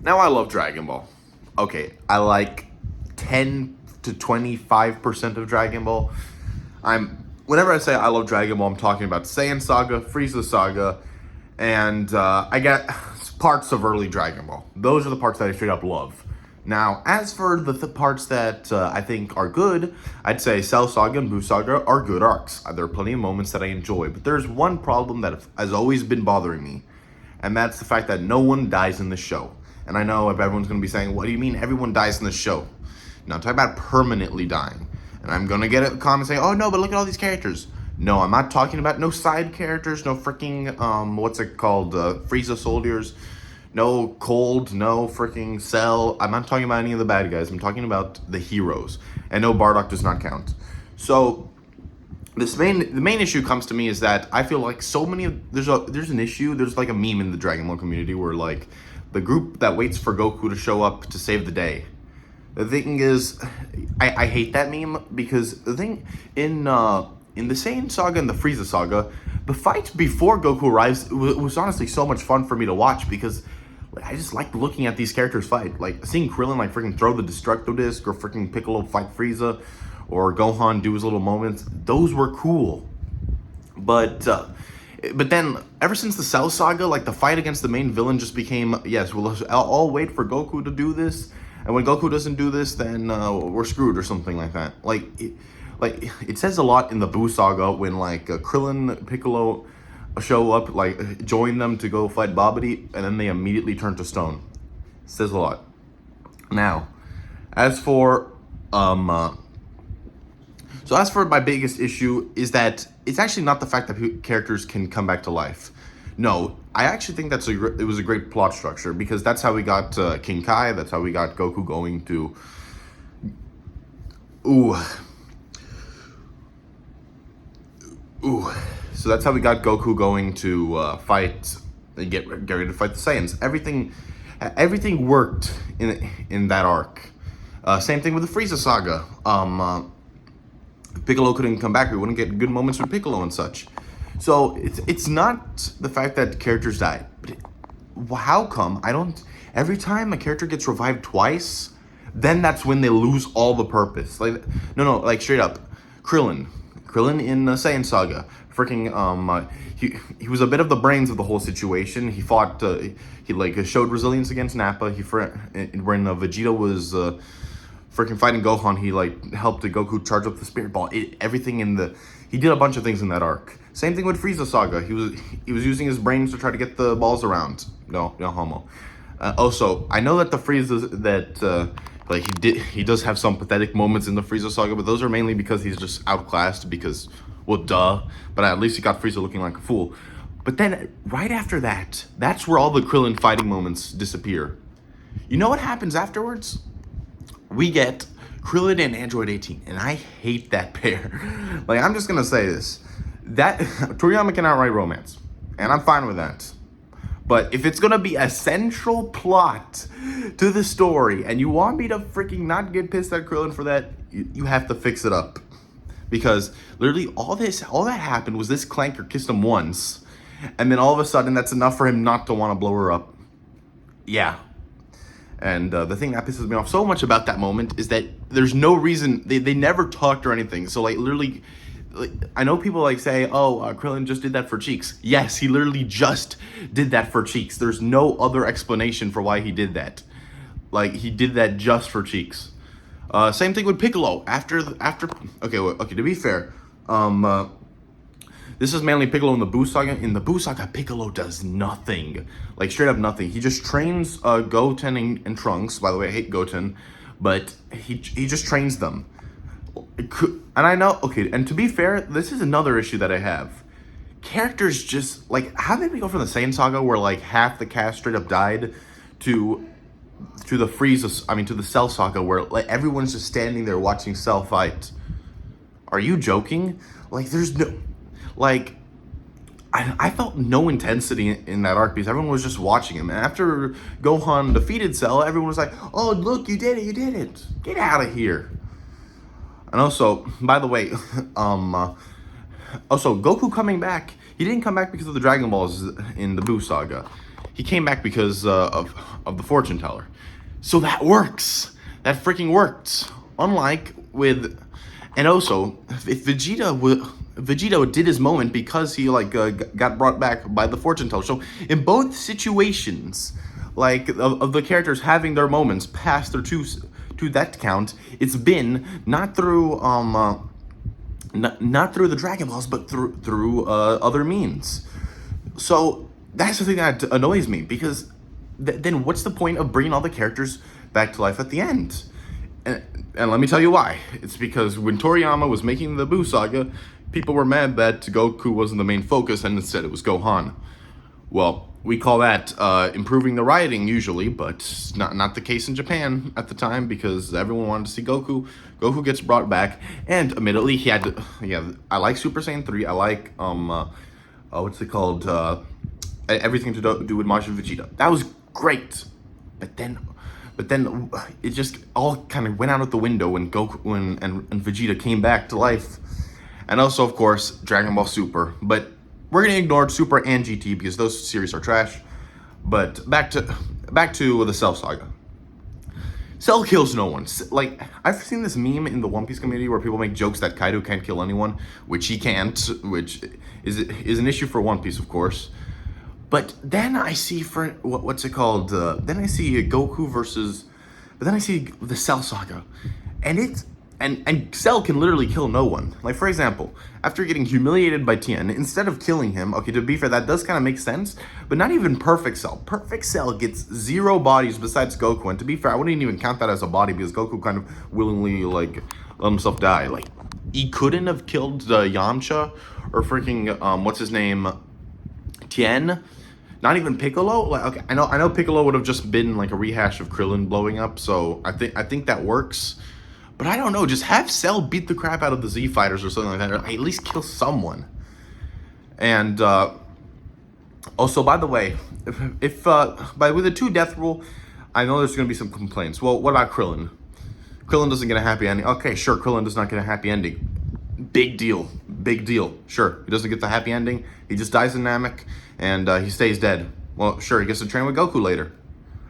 Now I love Dragon Ball. Okay, I like 10 to 25% of Dragon Ball. Whenever I say I love Dragon Ball, I'm talking about Saiyan Saga, Frieza Saga, and I get parts of early Dragon Ball. Those are the parts that I straight up love. Now, as for the parts that I think are good, I'd say Cell Saga and Buu Saga are good arcs. There are plenty of moments that I enjoy, but there's one problem that has always been bothering me, and that's the fact that no one dies in the show. And I know if everyone's going to be saying, what do you mean everyone dies in the show? Now, I'm talking about permanently dying. And I'm going to get a comment saying, oh no, but look at all these characters. No, I'm not talking about no side characters, no freaking, Frieza soldiers, no Cold, no freaking Cell. I'm not talking about any of the bad guys. I'm talking about the heroes. And no, Bardock does not count. So, the main issue comes to me is that I feel like there's an issue, there's like a meme in the Dragon Ball community where like, the group that waits for Goku to show up to save the day. The thing is, I hate that meme because the thing in the Saiyan Saga and the Frieza Saga, the fight before Goku arrives was honestly so much fun for me to watch because I just like looking at these characters fight. Like seeing Krillin like freaking throw the Destructo Disc or freaking Piccolo fight Frieza or Gohan do his little moments. Those were cool. But then, ever since the Cell Saga, like, the fight against the main villain just became, yes, I'll wait for Goku to do this, and when Goku doesn't do this, then we're screwed or something like that. It says a lot in the Buu Saga when, like, Krillin, Piccolo show up, like, join them to go fight Babidi, and then they immediately turn to stone. It says a lot. Now, as for my biggest issue is that it's actually not the fact that characters can come back to life. No, I actually think it was a great plot structure because that's how we got King Kai. That's how we got Goku going to. So that's how we got Goku going to fight. Get ready to fight the Saiyans. Everything worked in that arc. Same thing with the Frieza Saga. Piccolo couldn't come back, we wouldn't get good moments with Piccolo and such. So it's not the fact that characters die, but how come every time a character gets revived twice, then that's when they lose all the purpose. Like like straight up, Krillin in Saiyan Saga, freaking he was a bit of the brains of the whole situation. He fought, he showed resilience against Nappa. When Vegeta was freaking fighting Gohan, he helped Goku charge up the Spirit Ball. He did a bunch of things in that arc. Same thing with Frieza Saga. He was using his brains to try to get the balls around. No homo. Also, I know that the Frieza he does have some pathetic moments in the Frieza Saga, but those are mainly because he's just outclassed because, well, duh. But at least he got Frieza looking like a fool. But then right after that, that's where all the Krillin fighting moments disappear. You know what happens afterwards? We get Krillin and Android 18, and I hate that pair. I'm just gonna say this. That Toriyama can outright romance, and I'm fine with that. But if it's gonna be a central plot to the story, and you want me to freaking not get pissed at Krillin for that, you have to fix it up. Because literally all that happened was this clanker kissed him once, and then all of a sudden that's enough for him not to want to blow her up. Yeah. And the thing that pisses me off so much about that moment is that there's no reason, they never talked or anything. So literally, I know people say, Krillin just did that for cheeks. Yes, he literally just did that for cheeks. There's no other explanation for why he did that. He did that just for cheeks. Same thing with Piccolo. Okay, to be fair, this is mainly Piccolo in the Buu Saga. In the Buu Saga, Piccolo does nothing. Straight up nothing. He just trains Goten and Trunks. By the way, I hate Goten. But he just trains them. And I know, okay, and to be fair, this is another issue that I have. Characters just, how did we go from the Saiyan Saga where, half the cast straight up died to the Cell Saga where, everyone's just standing there watching Cell fight? Are you joking? There's no... I felt no intensity in that arc because everyone was just watching him. And after Gohan defeated Cell, everyone was like, oh, look, you did it. Get out of here. And also, by the way, Goku coming back, he didn't come back because of the Dragon Balls in the Buu Saga. he came back because of the fortune teller. So that works. That freaking worked. Unlike with, and also if Vegeta did his moment because he got brought back by the fortune teller. So in both situations, like of the characters having their moments past their to that count, it's been not through not through the Dragon Balls, but through other means. So that's the thing that annoys me, because then what's the point of bringing all the characters back to life at the end? And let me tell you why. It's because when Toriyama was making the Buu Saga, people were mad that Goku wasn't the main focus and instead it was Gohan. Well, we call that improving the writing usually, but not the case in Japan at the time, because everyone wanted to see Goku. Goku gets brought back, and admittedly he had to, yeah, I like Super Saiyan 3. I like what's it called? Everything to do with Majin Vegeta. That was great, but then it just all kind of went out of the window when Goku and Vegeta came back to life, and also of course Dragon Ball Super. But we're gonna ignore Super and GT because those series are trash. But back to the Cell Saga. Cell kills no one. Like, I've seen this meme in the One Piece community where people make jokes that Kaido can't kill anyone, which he can't, which is an issue for One Piece, of course. But then I see what's it called? Then I see Goku versus, but then I see the Cell Saga, and and Cell can literally kill no one. Like, for example, after getting humiliated by Tien, instead of killing him, okay, to be fair, that does kind of make sense, but not even Perfect Cell. Perfect Cell gets 0 bodies besides Goku, and to be fair, I wouldn't even count that as a body because Goku kind of willingly, like, let himself die. Like, he couldn't have killed Yamcha or freaking, what's his name, Tien. Not even Piccolo. Like, okay, I know Piccolo would have just been like a rehash of Krillin blowing up, so I think that works. But I don't know, just have Cell beat the crap out of the Z Fighters or something like that, or at least kill someone. And also, by the way, if with the 2 death rule, I know there's going to be some complaints. Well, what about Krillin? Krillin doesn't get a happy ending. Okay, sure, Krillin does not get a happy ending. Big deal. Sure, he doesn't get the happy ending. He just dies in Namek, and he stays dead. Well, sure, he gets to train with Goku later.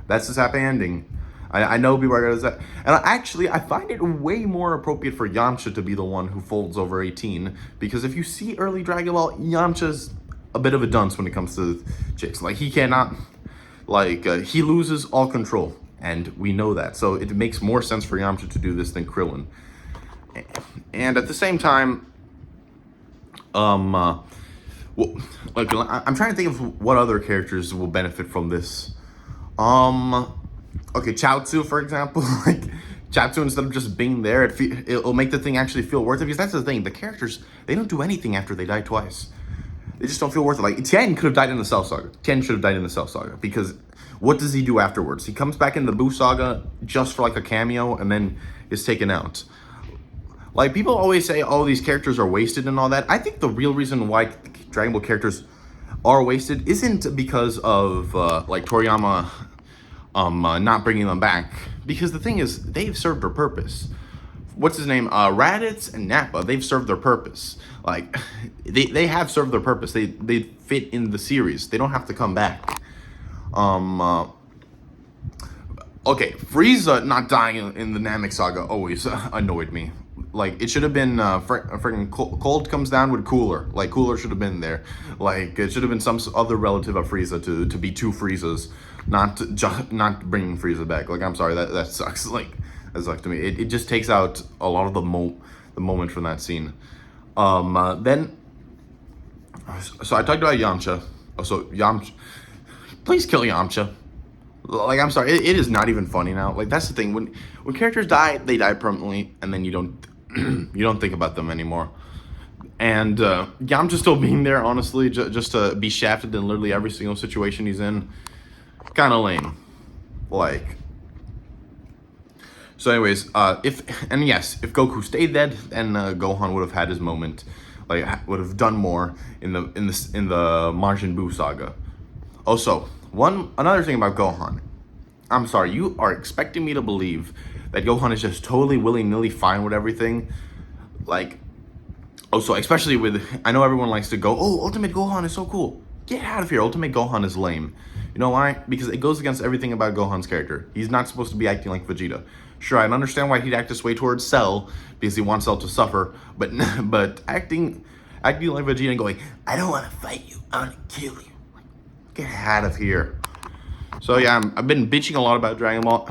That's his happy ending. I know people are going to say, and I find it way more appropriate for Yamcha to be the one who folds over 18, because if you see early Dragon Ball, Yamcha's a bit of a dunce when it comes to chicks. Like, he cannot, like, he loses all control, and we know that. So it makes more sense for Yamcha to do this than Krillin. And at the same time, well, like, I'm trying to think of what other characters will benefit from this. Okay, Chaozu, for example. Like, Chaozu, instead of just being there, it'll make the thing actually feel worth it. Because that's the thing, the characters, they don't do anything after they die twice. They just don't feel worth it. Like, Tien could have died in the Cell Saga. Tien should have died in the Cell Saga. Because what does he do afterwards? He comes back in the Buu Saga just for like a cameo and then is taken out. Like, people always say, oh, these characters are wasted and all that. I think the real reason why Dragon Ball characters are wasted isn't because of, like, Toriyama not bringing them back. Because the thing is, they've served their purpose. What's his name? Raditz and Nappa, they've served their purpose. Like, they have served their purpose. They fit in the series. They don't have to come back. Okay, Frieza not dying in the Namek Saga always annoyed me. Like, it should have been freaking Cold comes down with Cooler. Like, Cooler should have been there. Like, it should have been some other relative of Frieza to be 2 Friezas, not bringing Frieza back. Like, I'm sorry, that sucks. Like, that sucks to me. It just takes out a lot of the moment from that scene. Then, so I talked about Yamcha. So Yamcha, please kill Yamcha. Like, I'm sorry, it is not even funny now. Like, that's the thing. When characters die, they die permanently, and then you don't you don't think about them anymore. And Yamcha still being there, honestly, just to be shafted in literally every single situation he's in, kind of lame. Like, so anyways, if Goku stayed dead, then Gohan would have had his moment, like, would have done more in the Majin Buu saga. Also, another thing about Gohan. I'm sorry, you are expecting me to believe that Gohan is just totally willy-nilly fine with everything. Like, also, especially with, I know everyone likes to go, oh, Ultimate Gohan is so cool. Get out of here. Ultimate Gohan is lame. You know why? Because it goes against everything about Gohan's character. He's not supposed to be acting like Vegeta. Sure, I understand why he'd act this way towards Cell, because he wants Cell to suffer, but but acting like Vegeta and going, I don't want to fight you, I want to kill you. Get out of here. So yeah, I've been bitching a lot about Dragon Ball.